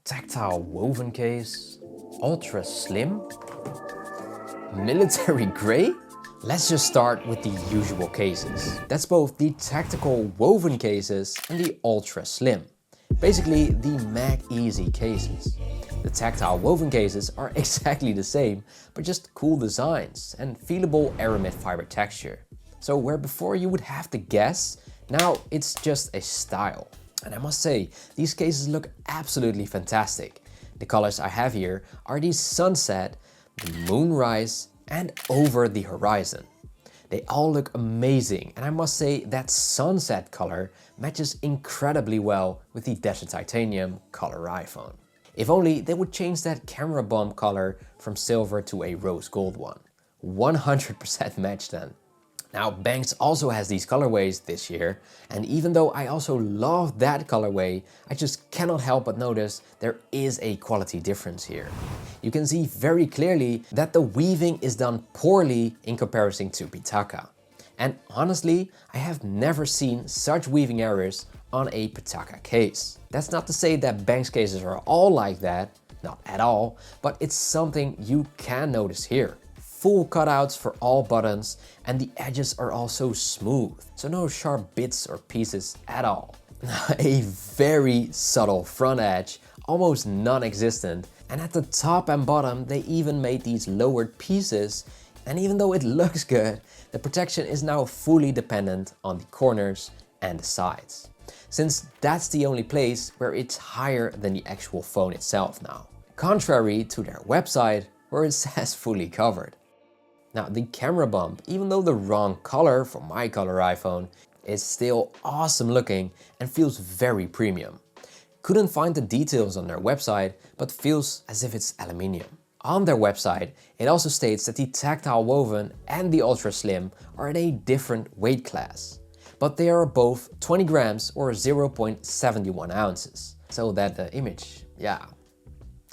Tactile woven case, ultra slim, military grey? Let's just start with the usual cases. That's both the tactical woven cases and the ultra slim. Basically the MagEZ cases. The tactile woven cases are exactly the same, but just cool designs and feelable aramid fiber texture. So where before you would have to guess, now it's just a style. And I must say, these cases look absolutely fantastic. The colors I have here are the Sunset, the Moonrise and Over the Horizon. They all look amazing, and I must say that sunset color matches incredibly well with the Desert Titanium color iPhone. If only they would change that camera bump color from silver to a rose gold one. 100% match then. Now Banks also has these colorways this year, and even though I also love that colorway, I just cannot help but notice there is a quality difference here. You can see very clearly that the weaving is done poorly in comparison to Pitaka. And honestly, I have never seen such weaving errors on a Pitaka case. That's not to say that Banks cases are all like that, not at all, but it's something you can notice here. Full cutouts for all buttons, and the edges are also smooth, so no sharp bits or pieces at all. A very subtle front edge, almost non-existent, and at the top and bottom they even made these lowered pieces, and even though it looks good, the protection is now fully dependent on the corners and the sides, since that's the only place where it's higher than the actual phone itself now, contrary to their website where it says fully covered. Now the camera bump, even though the wrong color for my color iPhone, is still awesome looking and feels very premium. Couldn't find the details on their website, but feels as if it's aluminium. On their website, it also states that the tactile woven and the ultra slim are in a different weight class, but they are both 20 grams or 0.71 ounces. So that the image, yeah,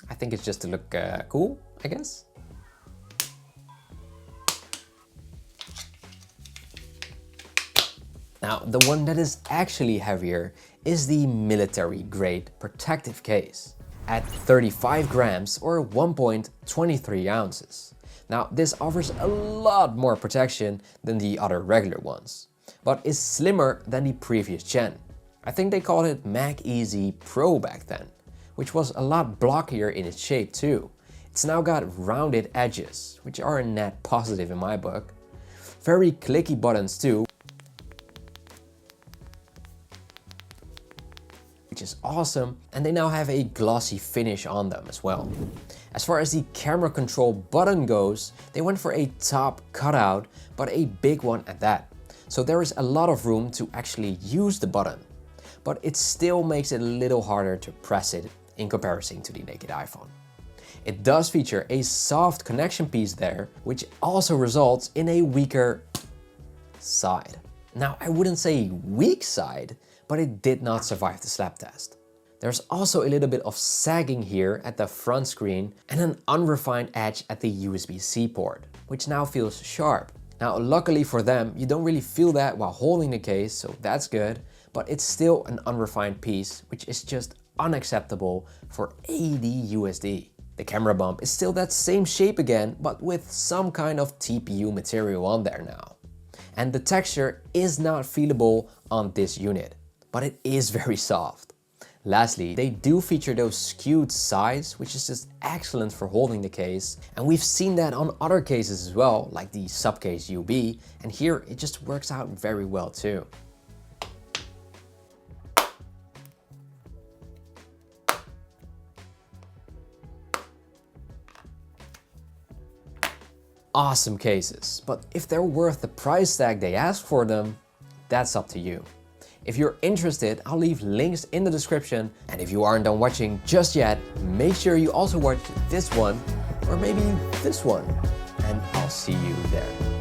I think it's just to look cool, I guess. Now, the one that is actually heavier is the military grade protective case at 35 grams or 1.23 ounces. Now, this offers a lot more protection than the other regular ones, but is slimmer than the previous gen. I think they called it MagEZ6 Pro back then, which was a lot blockier in its shape too. It's now got rounded edges, which are a net positive in my book. Very clicky buttons too, which is awesome, and they now have a glossy finish on them as well. As far as the camera control button goes, they went for a top cutout, but a big one at that. So there is a lot of room to actually use the button, but it still makes it a little harder to press it in comparison to the naked iPhone. It does feature a soft connection piece there, which also results in a weaker side. Now, I wouldn't say weak side, but it did not survive the slap test. There's also a little bit of sagging here at the front screen and an unrefined edge at the USB-C port, which now feels sharp. Now, luckily for them, you don't really feel that while holding the case, so that's good, but it's still an unrefined piece, which is just unacceptable for AD-USD. The camera bump is still that same shape again, but with some kind of TPU material on there now. And the texture is not feelable on this unit, but it is very soft. Lastly, they do feature those skewed sides, which is just excellent for holding the case. And we've seen that on other cases as well, like the Subcase UB, and here it just works out very well too. Awesome cases, but if they're worth the price tag they ask for them, that's up to you. If you're interested, I'll leave links in the description, and if you aren't done watching just yet, make sure you also watch this one, or maybe this one, and I'll see you there.